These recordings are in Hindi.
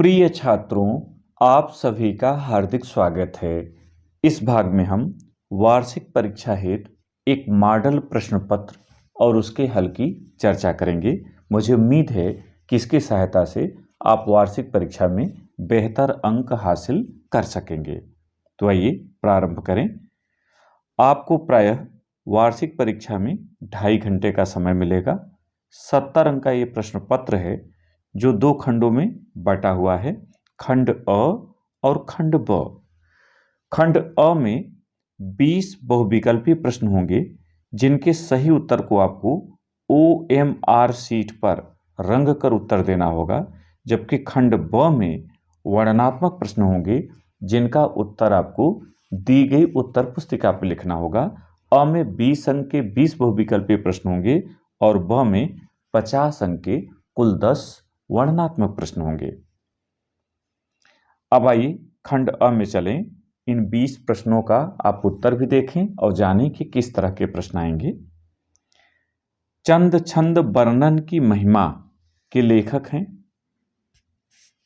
प्रिय छात्रों, आप सभी का हार्दिक स्वागत है। इस भाग में हम वार्षिक परीक्षा हेतु एक मॉडल प्रश्न पत्र और उसके हल की चर्चा करेंगे। मुझे उम्मीद है कि इसकी सहायता से आप वार्षिक परीक्षा में बेहतर अंक हासिल कर सकेंगे। तो आइए प्रारंभ करें। आपको प्रायः वार्षिक परीक्षा में 2.5 घंटे का समय मिलेगा। 70 अंक का ये प्रश्न पत्र है जो 2 खंडों में बटा हुआ है, खंड अ और खंड ब। खंड अ में 20 बहुविकल्पी प्रश्न होंगे जिनके सही उत्तर को आपको OMR शीट पर रंग कर उत्तर देना होगा, जबकि खंड ब में वर्णनात्मक प्रश्न होंगे जिनका उत्तर आपको दी गई उत्तर पुस्तिका पर लिखना होगा। अ में 20 अंक के 20 बहुविकल्पी प्रश्न होंगे और ब में 50 अंक के कुल 10 वर्णनात्मक प्रश्न होंगे। अब आइए खंड अ में चलें। इन 20 प्रश्नों का आप उत्तर भी देखें और जानें कि किस तरह के प्रश्न आएंगे। चंद छंद वर्णन की महिमा के लेखक हैं।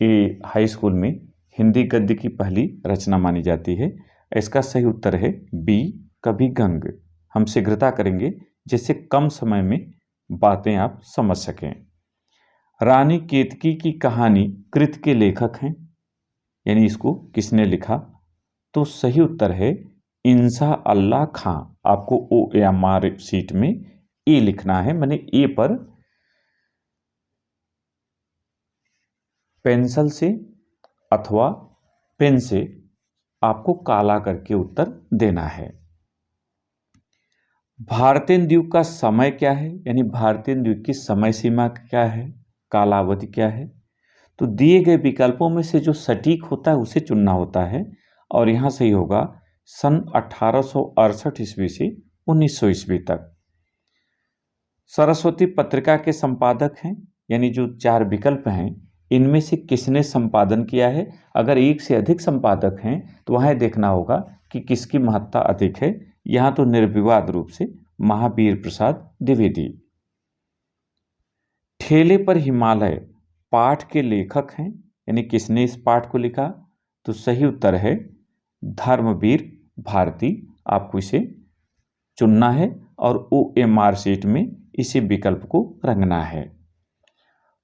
ये हाई स्कूल में हिंदी गद्य की पहली रचना मानी जाती है। इसका सही उत्तर है बी, कभी गंग। हम शीघ्रता करेंगे जिससे कम समय में बातें आप समझ सकें। रानी केतकी की कहानी कृत के लेखक हैं, यानी इसको किसने लिखा? तो सही उत्तर है इंसा अल्लाह खां। आपको OMR शीट में ए लिखना है, मैंने ए पर पेंसिल से अथवा पेन से आपको काला करके उत्तर देना है। भारतीय द्वीप का समय क्या है, यानी भारतीय द्वीप की समय सीमा क्या है, कालावधि क्या है? तो दिए गए विकल्पों में से जो सटीक होता है उसे चुनना होता है और यहां सही होगा सन 1868 ईस्वी से 1900 ईस्वी तक। सरस्वती पत्रिका के संपादक हैं, यानी जो 4 विकल्प हैं इनमें से किसने संपादन किया है? अगर एक से अधिक संपादक हैं तो वहां देखना होगा कि किसकी महत्ता अधिक है। यहां तो निर्विवाद रूप से महावीर प्रसाद द्विवेदी। ठेले पर हिमालय पाठ के लेखक हैं, यानी किसने इस पाठ को लिखा? तो सही उत्तर है धर्मवीर भारती। आपको इसे चुनना है और OMR शीट में इसी विकल्प को रंगना है।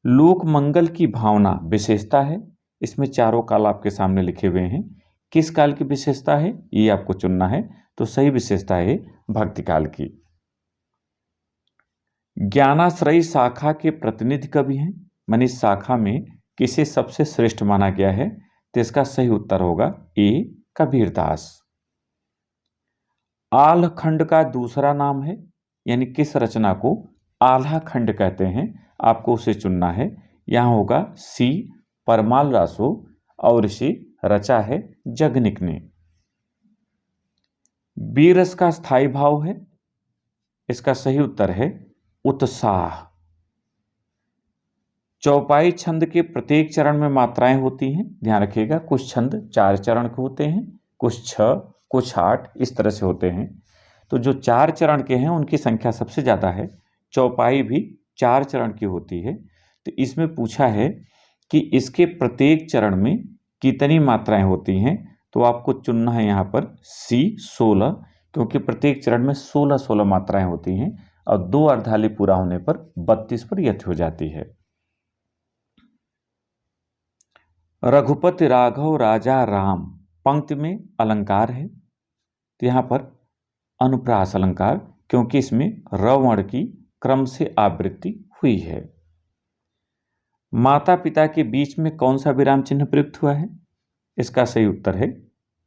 लोक मंगल की भावना विशेषता है, इसमें चारों काल आपके सामने लिखे हुए हैं। किस काल की विशेषता है ये आपको चुनना है। तो सही विशेषता है भक्ति काल की। ज्ञानाश्रयी शाखा के प्रतिनिधि कवि हैं, माने इस शाखा में किसे सबसे श्रेष्ठ माना गया है? तो इसका सही उत्तर होगा ए, कबीरदास। आल्ह खंड का दूसरा नाम है, यानी किस रचना को आल्हा खंड कहते हैं? आपको उसे चुनना है। यहां होगा सी, परमाल रासो और इसे रचा है जगनिक ने। बीरस का स्थायी भाव है, इसका सही उत्तर है उत्साह। चौपाई छंद के प्रत्येक चरण में मात्राएं होती हैं, ध्यान रखिएगा। कुछ छंद 4 चरण के होते हैं, कुछ 6, कुछ 8, इस तरह से होते हैं। तो जो 4 चरण के हैं उनकी संख्या सबसे ज्यादा है। चौपाई भी 4 चरण की होती है। तो इसमें पूछा है कि इसके प्रत्येक चरण में कितनी मात्राएं होती हैं? तो आपको चुनना है यहां पर सी, 16, क्योंकि प्रत्येक चरण में 16-16 मात्राएं होती हैं और 2 अर्धाली पूरा होने पर 32 पर यथ हो जाती है। रघुपति राघव राजा राम पंक्ति में अलंकार है, तो यहां पर अनुप्रास अलंकार, क्योंकि इसमें र वर्ण की क्रम से आवृत्ति हुई है। माता पिता के बीच में कौन सा विराम चिन्ह प्रयुक्त हुआ है? इसका सही उत्तर है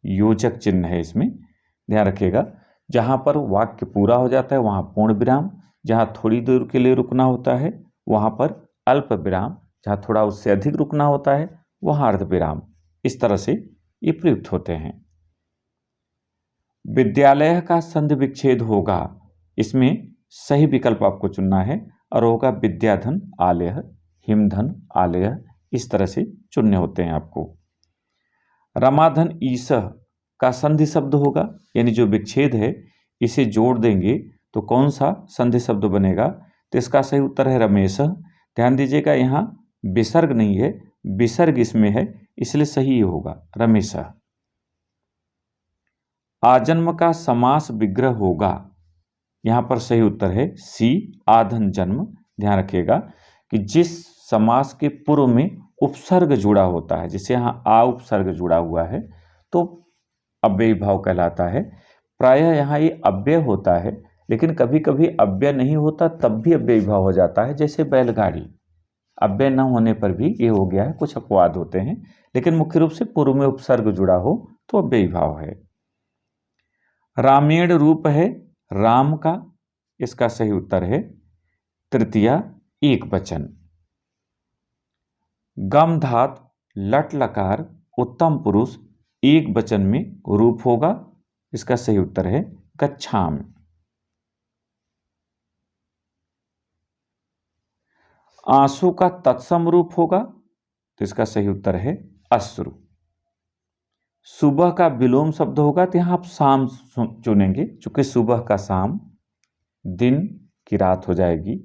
योजक चिन्ह है। इसमें ध्यान रखिएगा, जहां पर वाक्य पूरा हो जाता है वहां पूर्ण विराम, जहां थोड़ी देर के लिए रुकना होता है वहां पर अल्प विराम, जहां थोड़ा उससे अधिक रुकना होता है वहां अर्ध विराम। इस तरह से ये प्रयुक्त होते हैं। विद्यालय का संधि विच्छेद होगा, इसमें सही विकल्प आपको चुनना है और होगा विद्याधन आलय, हिमधन आलय, इस तरह से चुनने होते हैं आपको। रमाधन ईसह का संधि शब्द होगा, यानी जो विच्छेद है इसे जोड़ देंगे तो कौन सा संधि शब्द बनेगा? तो इसका सही उत्तर है रमेश। ध्यान दीजिएगा, यहाँ विसर्ग नहीं है विसर्ग इसमें है, इसलिए सही होगा रमेशः। आजन्म का समास विग्रह होगा, यहां पर सही उत्तर है सी आधन जन्म। ध्यान रखिएगा कि जिस समास के पूर्व में उपसर्ग जुड़ा होता है, जैसे यहां आ उपसर्ग जुड़ा हुआ है तो अव्ययी भाव कहलाता है। प्रायः यहाँ ये अव्यय होता है, लेकिन कभी कभी अव्यय नहीं होता तब भी अव्ययी भाव हो जाता है, जैसे बैलगाड़ी। अव्यय न होने पर भी ये हो गया है, कुछ अपवाद होते हैं, लेकिन मुख्य रूप से पूर्व में उपसर्ग जुड़ा हो तो अव्ययी भाव है। रामेण रूप है राम का, इसका सही उत्तर है तृतीया एक वचन। गम धात लट लकार उत्तम पुरुष एक वचन में रूप होगा, इसका सही उत्तर है गच्छामि। आंसू का तत्सम रूप होगा तो इसका सही उत्तर है अश्रु। सुबह का विलोम शब्द होगा तो यहां आप शाम चुनेंगे, चूंकि सुबह का शाम, दिन की रात हो जाएगी।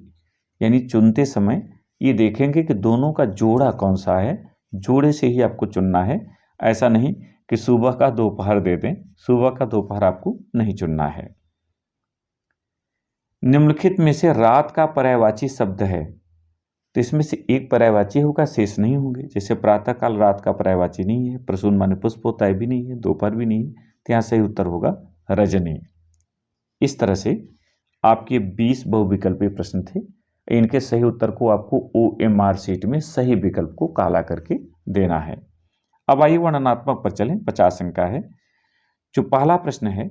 यानी चुनते समय ये देखेंगे कि दोनों का जोड़ा कौन सा है, जोड़े से ही आपको चुनना है। ऐसा नहीं कि सुबह का दोपहर दे दें, सुबह का दोपहर आपको नहीं चुनना है। निम्नलिखित में से रात का पर्यायवाची शब्द है तो इसमें से एक पर्यायवाची होगा, शेष नहीं होंगे। जैसे प्रातःकाल रात का पर्यायवाची नहीं है, प्रसून माने पुष्प होता है भी नहीं है, दोपहर भी नहीं है, तो यहाँ सही उत्तर होगा रजनी। इस तरह से आपके 20 बहुविकल्पीय प्रश्न थे। इनके सही उत्तर को आपको OMR शीट में सही विकल्प को काला करके देना है। अब आइए वर्णनात्मक पर चलें। 50 अंक का है। जो पहला प्रश्न है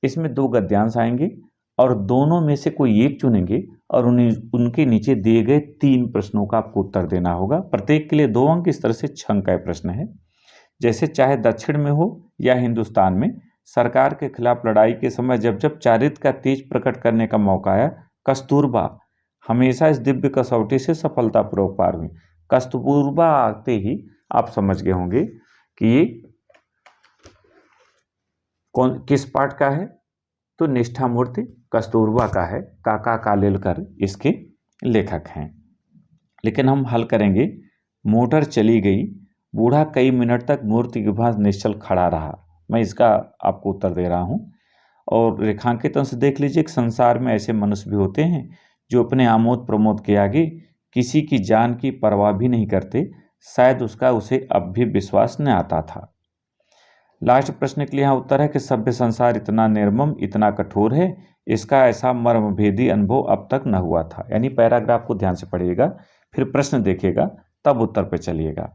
इसमें 2 गद्यांश आएंगे और दोनों में से कोई एक चुनेंगे और उनके नीचे दिए गए 3 प्रश्नों का आपको उत्तर देना होगा। प्रत्येक के लिए 2 अंक, इस तरह से 6 अंक का प्रश्न है। जैसे चाहे दक्षिण में हो या हिंदुस्तान में, सरकार के खिलाफ लड़ाई के समय जब जब चारित्र का तेज प्रकट करने का मौका आया, कस्तूरबा हमेशा इस दिव्य कसौटी से सफलतापूर्वक पार हुई। कस्तूरबा आते ही आप समझ गए होंगे कि ये किस पाठ का है, तो निष्ठा मूर्ति कस्तूरबा का है। काका कालेलकर इसके लेखक हैं। लेकिन हम हल करेंगे। मोटर चली गई, बूढ़ा कई मिनट तक मूर्ति के पास निश्चल खड़ा रहा। मैं इसका आपको उत्तर दे रहा हूं। और रेखांकित अंश देख लीजिए कि संसार में ऐसे मनुष्य भी होते हैं जो अपने आमोद प्रमोद के आगे किसी की जान की परवाह भी नहीं करते। शायद उसका उसे अब भी विश्वास न आता था। लास्ट प्रश्न के लिए यहाँ उत्तर है कि सभ्य संसार इतना निर्मम, इतना कठोर है, इसका ऐसा मर्मभेदी अनुभव अब तक न हुआ था। यानी पैराग्राफ को ध्यान से पढ़िएगा, फिर प्रश्न देखिएगा, तब उत्तर पर चलिएगा।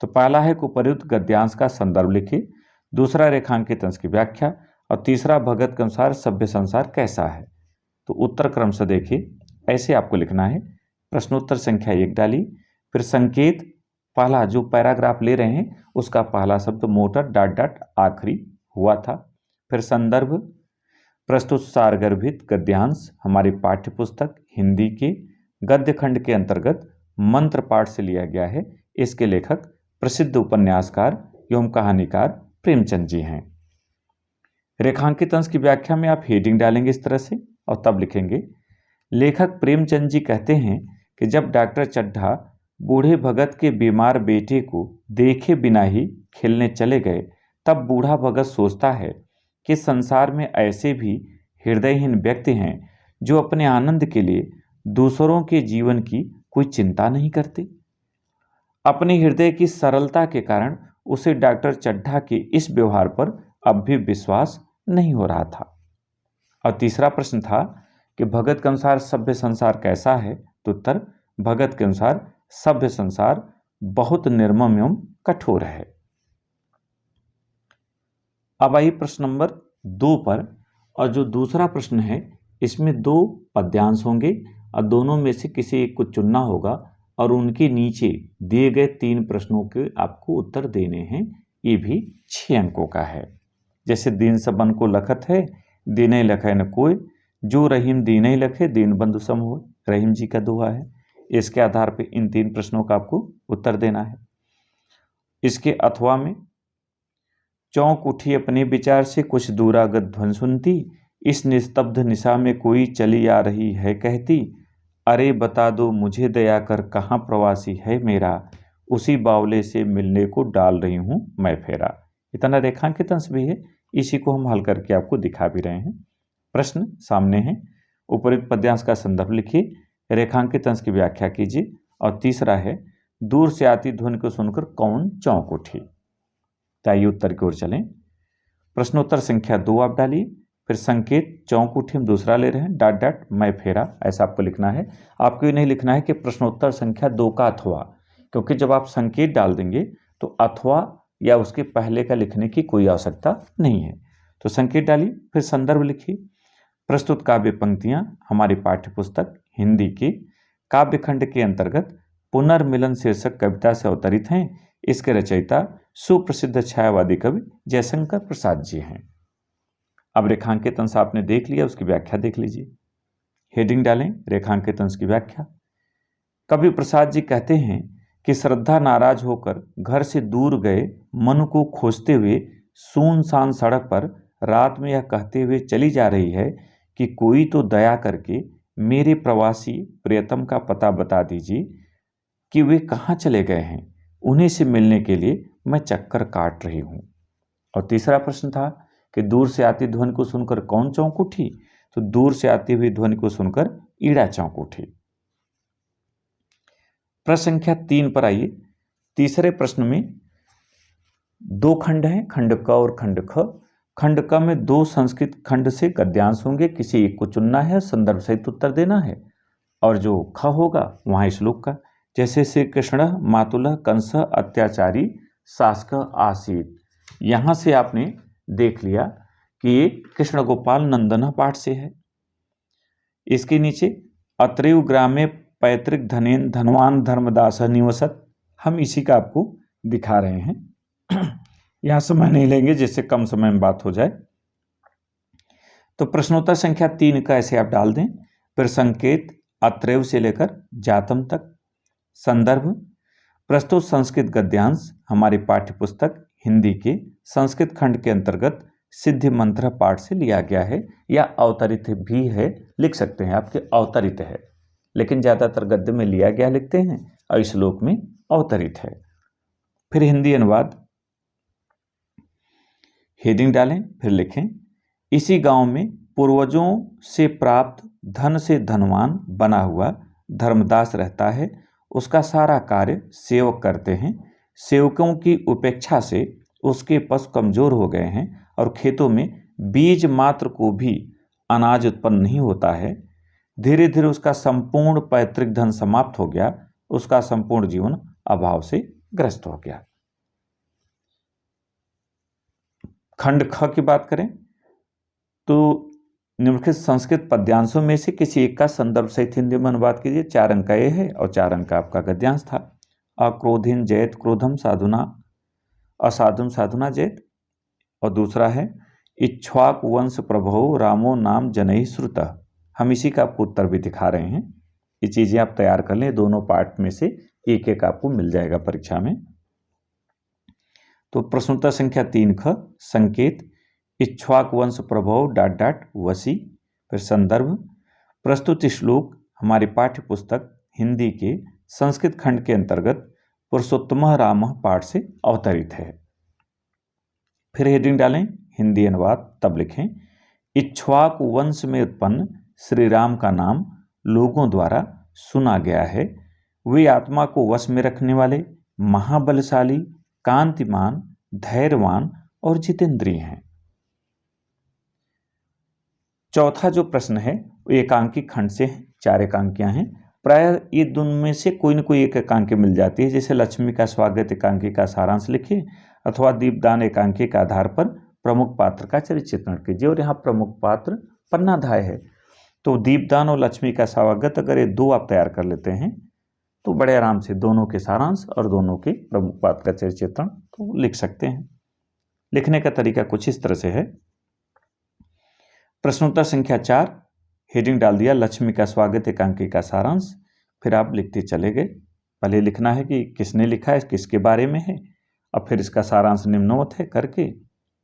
तो पहला है कि उपर्युक्त गद्यांश का संदर्भ लिखिए, दूसरा रेखांकित अंश की व्याख्या, और तीसरा भगत के अनुसार सभ्य संसार कैसा है। तो उत्तर क्रम से देखिए, ऐसे आपको लिखना है। प्रश्नोत्तर संख्या 1 डालिए, फिर संकेत पहला जो पैराग्राफ ले रहे हैं उसका पहला शब्द मोटर डॉट डॉट आखिरी हुआ था। फिर संदर्भ प्रस्तुत सारगर्भित गद्यांश हमारी पाठ्य पुस्तक हिंदी के गद्य खंड के अंतर्गत मंत्र पाठ से लिया गया है। इसके लेखक प्रसिद्ध उपन्यासकार एवं कहानीकार प्रेमचंद जी हैं। रेखांकित अंश की व्याख्या में आप हेडिंग डालेंगे इस तरह से और तब लिखेंगे, लेखक प्रेमचंद जी कहते हैं कि जब डॉक्टर चड्ढा बूढ़े भगत के बीमार बेटे को देखे बिना ही खेलने चले गए, तब बूढ़ा भगत सोचता है कि संसार में ऐसे भी हृदयहीन व्यक्ति हैं जो अपने आनंद के लिए दूसरों के जीवन की कोई चिंता नहीं करते। अपने हृदय की सरलता के कारण उसे डॉक्टर चड्ढा के इस व्यवहार पर अब भी विश्वास नहीं हो रहा था। और तीसरा प्रश्न था कि भगत के अनुसार सभ्य संसार कैसा है। तो उत्तर भगत के अनुसार सभ्य संसार बहुत निर्मम एवं कठोर है। अब आइए प्रश्न नंबर 2 पर। और जो दूसरा प्रश्न है इसमें 2 पद्यांश होंगे और दोनों में से किसी एक को चुनना होगा और उनके नीचे दिए गए 3 प्रश्नों के आपको उत्तर देने हैं। ये भी 6 अंकों का है। जैसे दीन सबन को लखत है, दीने लखे न कोई, जो रहीम दीने लखे, दीन बंधु सम हो। रहीम जी का दोहा है। इसके आधार पर इन 3 प्रश्नों का आपको उत्तर देना है। इसके अथवा में चौंक उठी अपने विचार से, कुछ दूरागत ध्वन सुनती, इस निस्तब्ध निशा में कोई चली आ रही है कहती, अरे बता दो मुझे दया कर कहाँ प्रवासी है मेरा, उसी बावले से मिलने को डाल रही हूं मैं फेरा। इतना रेखांकित अंश भी है, इसी को हम हल करके आपको दिखा भी रहे हैं। प्रश्न सामने है, उपरोक्त पद्यांश का संदर्भ लिखिए, रेखांकित अंश की व्याख्या कीजिए। और तीसरा है, दूर से आती ध्वनि को सुनकर कौन चौंक उठी। आइए उत्तर की ओर चलें। प्रश्नोत्तर संख्या 2 आप डालिए, फिर संकेत चौंक उठी हम दूसरा ले रहे हैं, डॉट डॉट मैं फेरा, ऐसा आपको लिखना है। आपको ये नहीं लिखना है कि प्रश्नोत्तर संख्या 2 का अथवा, क्योंकि जब आप संकेत डाल देंगे तो अथवा या उसके पहले का लिखने की कोई आवश्यकता नहीं है। तो संकेत डालिए, फिर संदर्भ लिखिए। प्रस्तुत काव्य पंक्तियां हमारी पाठ्य पुस्तक हिंदी के काव्यखंड के अंतर्गत पुनर्मिलन शीर्षक कविता से अवतरित हैं। इसके रचयिता सुप्रसिद्ध छायावादी कवि जयशंकर प्रसाद जी हैं। अब रेखांकित अंश आपने देख लिया, उसकी व्याख्या देख लीजिए। हेडिंग डालें, रेखांकित अंश की व्याख्या। कवि प्रसाद जी कहते हैं कि श्रद्धा नाराज होकर घर से दूर गए मनु को खोजते हुए सुनसान सड़क पर रात में यह कहते हुए चली जा रही है कि कोई तो दया करके मेरे प्रवासी प्रियतम का पता बता दीजिए कि वे कहाँ चले गए हैं। उन्हीं से मिलने के लिए मैं चक्कर काट रही हूँ। और तीसरा प्रश्न था कि दूर से आती ध्वनि को सुनकर कौन चौंक उठी। तो दूर से आती हुई ध्वनि को सुनकर ईड़ा चौंक उठी। प्रश्न संख्या 3 पर आइए। तीसरे प्रश्न में 2 खंड हैं, खंड क और खंड ख। खंड क में 2 संस्कृत खंड से गद्यांश होंगे, किसी एक को चुनना है, संदर्भ सहित उत्तर देना है। और जो ख होगा वहां श्लोक का, जैसे श्री कृष्ण मातुल कंस अत्याचारी शासक आसीत। यहां से आपने देख लिया कि ये कृष्ण गोपाल नंदन पाठ से है। इसके नीचे अत्रैव ग्रामे पैतृक धनेन धनवान धर्मदास निवसत, हम इसी का आपको दिखा रहे हैं। यहां समय नहीं लेंगे जिससे कम समय में बात हो जाए। तो प्रश्नोत्तर संख्या 3 का ऐसे आप डाल दें, फिर संकेत अत्रैव से लेकर जातम तक। संदर्भ प्रस्तुत संस्कृत गद्यांश हमारी पाठ्य पुस्तक हिंदी के संस्कृत खंड के अंतर्गत सिद्धि मंत्र पाठ से लिया गया है, या अवतरित भी है, लिख सकते हैं आपके अवतरित है, लेकिन ज्यादातर गद्य में लिया गया लिखते हैं और श्लोक में अवतरित है। फिर हिंदी अनुवाद। हेडिंग डालें, फिर लिखें, इसी गांव में पूर्वजों से प्राप्त धन से धनवान बना हुआ धर्मदास रहता है। उसका सारा कार्य सेवक करते हैं। सेवकों की उपेक्षा से उसके पशु कमजोर हो गए हैं और खेतों में बीज मात्र को भी अनाज उत्पन्न नहीं होता है। धीरे धीरे उसका संपूर्ण पैतृक धन समाप्त हो गया। उसका संपूर्ण जीवन अभाव से ग्रस्त हो गया। खंड ख की बात करें तो निम्नलिखित संस्कृत पद्यांशों में से किसी एक का संदर्भ सहित हिंदी में अनुवाद कीजिए। 4 अंक का ये है और 4 अंक का आपका गद्यांश था। अक्रोधिन जयत क्रोधम साधुना असाधुम साधुना जयत। और दूसरा है इक्ष्वाक वंश प्रभो रामो नाम जनई श्रुत। हम इसी का आपको उत्तर भी दिखा रहे हैं। ये चीजें आप तैयार कर लें, दोनों पार्ट में से एक एक आपको मिल जाएगा परीक्षा में। तो प्रश्नोत्तर संख्या 3 ख संकेत इक्ष्वाक वंश प्रभव डॉट डॉट वसी। फिर संदर्भ प्रस्तुत श्लोक हमारी पाठ्य पुस्तक हिंदी के संस्कृत खंड के अंतर्गत पुरुषोत्तम राम पाठ से अवतरित है। फिर हेडिंग डालें, हिंदी अनुवाद, तब लिखें, इक्ष्वाक वंश में उत्पन्न श्री राम का नाम लोगों द्वारा सुना गया है। वे आत्मा को वश में रखने वाले महाबलशाली, कांतिमान, धैर्यवान और जितेंद्रिय हैं। चौथा जो प्रश्न है वो एकांकी खंड से है, 4 एकांकियां हैं। प्राय ये दोनों में से कोई न कोई एक एकांकी मिल जाती है, जैसे लक्ष्मी का स्वागत एकांकी का सारांश लिखिए, अथवा दीपदान एकांकी के आधार पर प्रमुख पात्र का चरित्र चित्रण कीजिए। और यहाँ प्रमुख पात्र पन्नाधाय है, तो दीपदान और लक्ष्मी का स्वागत अगर ये 2 आप तैयार कर लेते हैं तो बड़े आराम से दोनों के सारांश और दोनों के प्रमुख पात्र का चरित्र चित्रण तो लिख सकते हैं। लिखने का तरीका कुछ इस तरह से है। प्रश्नोत्तर संख्या 4, हेडिंग डाल दिया लक्ष्मी का स्वागत एकांकी का सारांश। फिर आप लिखते चले गए। पहले लिखना है कि किसने लिखा है, किसके बारे में है, और फिर इसका सारांश निम्नवत है करके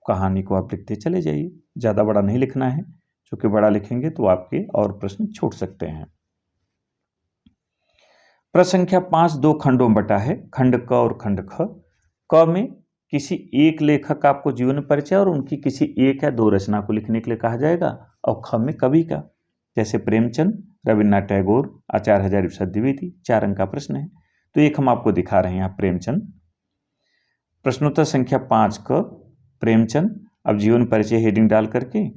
कहानी को आप लिखते चले जाइए। ज़्यादा बड़ा नहीं लिखना है, क्योंकि बड़ा लिखेंगे तो आपके और प्रश्न छूट सकते हैं। प्रश्न संख्या 5 दो खंडों में बटा है, खंड क और खंड ख। क में किसी एक लेखक का आपको जीवन परिचय और उनकी किसी एक या दो रचना को लिखने के लिए कहा जाएगा, और ख में कवि का, जैसे प्रेमचंद, रविन्द्रनाथ टैगोर, आचार्य हजारी प्रसाद द्विवेदी। 4 अंक का प्रश्न है। तो एक हम आपको दिखा रहे हैं यहाँ प्रेमचंद। प्रश्नोत्तर संख्या 5 क प्रेमचंद। अब जीवन परिचय हेडिंग डाल करके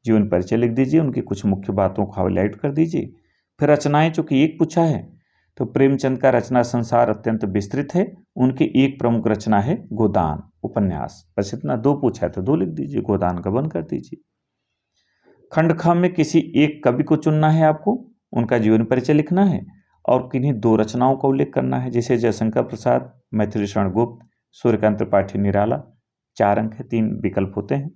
जीवन परिचय लिख दीजिए, उनकी कुछ मुख्य बातों को हाईलाइट कर दीजिए। फिर रचनाएं, चूंकि एक पूछा है तो प्रेमचंद का रचना संसार अत्यंत विस्तृत है। उनकी एक प्रमुख रचना है गोदान उपन्यास। बस इतना, 2 पूछा है तो 2 लिख दीजिए, गोदान का बंद कर दीजिए। खंड ख में किसी एक कवि को चुनना है आपको, उनका जीवन परिचय लिखना है और किन्हीं 2 रचनाओं का उल्लेख करना है, जैसे जयशंकर प्रसाद, मैथिली शरण गुप्त, सूर्यकांत त्रिपाठी निराला। 4 अंक है, 3 विकल्प होते हैं।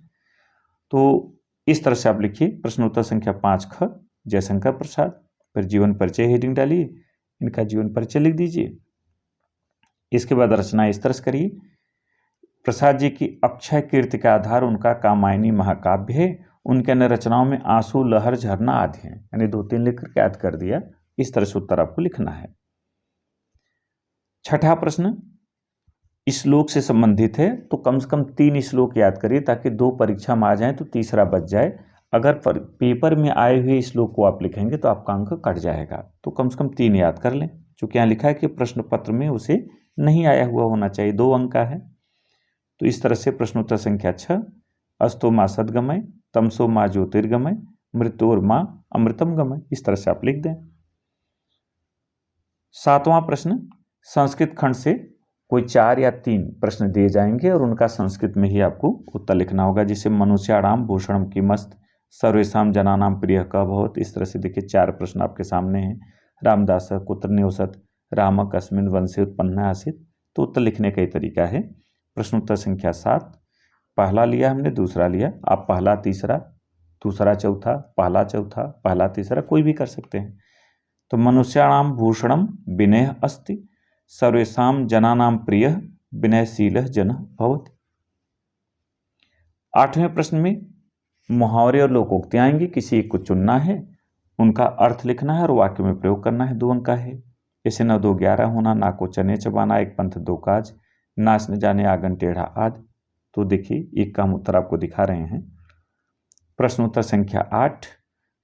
तो इस तरह से आप लिखिए प्रश्नोत्तर संख्या 5 ख जयशंकर प्रसाद, फिर जीवन परिचय हेडिंग डालिए, इनका जीवन परिचय लिख दीजिए। इसके बाद रचना इस तरह से करिए। प्रसाद जी की अक्षय कीर्ति का आधार उनका कामायनी महाकाव्य है। उनके अन्य रचनाओं में आंसू, लहर, झरना आदि हैं। यानी 2-3 लिख करके याद कर दिया। इस तरह से उत्तर आपको लिखना है। छठा प्रश्न श्लोक से संबंधित है, तो कम से कम 3 श्लोक याद करिए ताकि 2 परीक्षा में आ जाए तो तीसरा बच जाए। अगर पेपर में आए हुए श्लोक को आप लिखेंगे तो आपका अंक कट जाएगा। तो कम से कम 3 याद कर लें, चूंकि यहाँ लिखा है कि प्रश्न पत्र में उसे नहीं आया हुआ होना चाहिए, 2 अंक का है। तो इस तरह से प्रश्नोत्तर संख्या 6 अस्तो मां सद्गमय, तमसो मां ज्योतिर्गमय, मृत्योर मां अमृतम गमय। इस तरह से आप लिख दें। 7वां प्रश्न संस्कृत खंड से कोई 4 या 3 प्रश्न दिए जाएंगे और उनका संस्कृत में ही आपको उत्तर लिखना होगा, जैसे मनुष्याणाम भूषणम किमस्त, सर्वेषां जनानां प्रियः कः भवेत्। इस तरह से देखिए 4 प्रश्न आपके सामने हैं। रामदास कुत्र निवसत, राम कस्मिन् वंशे उत्पन्न आसीत्। तो उत्तर लिखने का ही तरीका है। प्रश्नोत्तर संख्या 7 पहला लिया हमने, दूसरा लिया, आप पहला तीसरा, दूसरा चौथा, पहला चौथा, पहला तीसरा कोई भी कर सकते हैं। तो मनुष्याणाम भूषणम विनयः अस्ति, सर्वेषां जनानां प्रियः विनयशीलः जनः भवति। 8वें प्रश्न में मुहावरे और लोकोक्तियां आएंगी, किसी एक को चुनना है, उनका अर्थ लिखना है और वाक्य में प्रयोग करना है। 2 अंक का है, जैसे 9 2 11 होना, ना को चने चबाना, एक पंथ 2 काज, नाच न जाने आंगन टेढ़ा आदि। तो देखिए एक का हम उत्तर आपको दिखा रहे हैं। प्रश्नोत्तर संख्या 8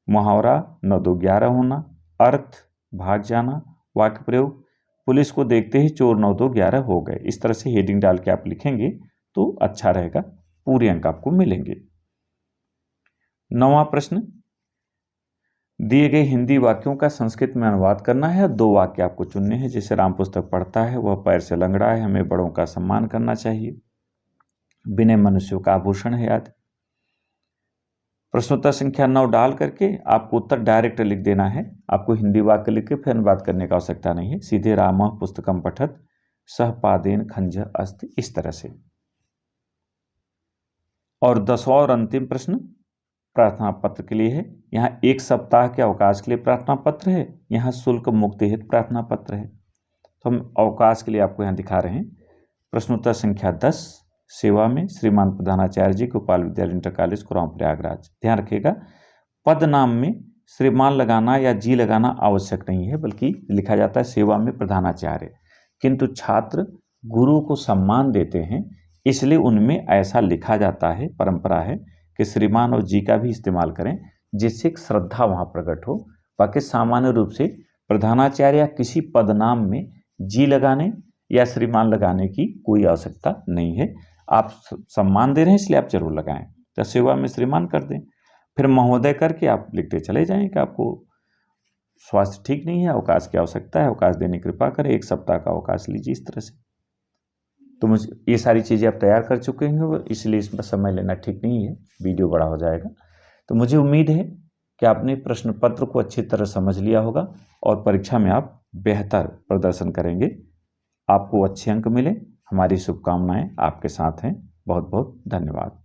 मुहावरा 9 2 11 होना, अर्थ भाग जाना, वाक्य प्रयोग पुलिस को देखते ही चोर 9 2 11 हो गए। इस तरह से हेडिंग डाल के आप लिखेंगे तो अच्छा रहेगा, पूरे अंक आपको मिलेंगे। 9वां प्रश्न दिए गए हिंदी वाक्यों का संस्कृत में अनुवाद करना है। 2 वाक्य आपको चुनने हैं, जैसे राम पुस्तक पढ़ता है, वह पैर से लंगड़ा है, हमें बड़ों का सम्मान करना चाहिए, विनय मनुष्यों का आभूषण है आदि। प्रश्नोत्तर संख्या 9 डाल करके आपको उत्तर डायरेक्ट लिख देना है। आपको हिंदी वाक्य लिख के फिर अनुवाद करने का आवश्यकता नहीं है। सीधे रामः पुस्तकम पठत सह पादेन खंज अस्ति, इस तरह से। और 10वां और अंतिम प्रश्न प्रार्थना पत्र के लिए है। यहाँ 1 सप्ताह के अवकाश के लिए प्रार्थना पत्र है, यहाँ शुल्क मुक्ति हेतु प्रार्थना पत्र है। तो हम अवकाश के लिए आपको यहाँ दिखा रहे हैं। प्रश्नोत्तर संख्या 10 सेवा में श्रीमान प्रधानाचार्य जी, गोपाल विद्यालय इंटर कॉलेज, कुरान प्रयागराज। ध्यान रखिएगा पद नाम में श्रीमान लगाना या जी लगाना आवश्यक नहीं है, बल्कि लिखा जाता है सेवा में प्रधानाचार्य। किंतु छात्र गुरु को सम्मान देते हैं, इसलिए उनमें ऐसा लिखा जाता है, परंपरा है कि श्रीमान और जी का भी इस्तेमाल करें, जिससे एक श्रद्धा वहाँ प्रकट हो। बाकी सामान्य रूप से प्रधानाचार्य या किसी पद नाम में जी लगाने या श्रीमान लगाने की कोई आवश्यकता नहीं है। आप सम्मान दे रहे हैं इसलिए आप जरूर लगाएं, तो सेवा में श्रीमान कर दें। फिर महोदय करके आप लिखते चले जाएं कि आपको स्वास्थ्य ठीक नहीं है, अवकाश की आवश्यकता है, अवकाश देने की कृपा करें, 1 सप्ताह का अवकाश लीजिए, इस तरह से। तो मुझे ये सारी चीज़ें आप तैयार कर चुके हैं, इसलिए इसमें समय लेना ठीक नहीं है, वीडियो बड़ा हो जाएगा। तो मुझे उम्मीद है कि आपने प्रश्न पत्र को अच्छी तरह समझ लिया होगा और परीक्षा में आप बेहतर प्रदर्शन करेंगे, आपको अच्छे अंक मिले। हमारी शुभकामनाएं आपके साथ हैं। बहुत बहुत धन्यवाद।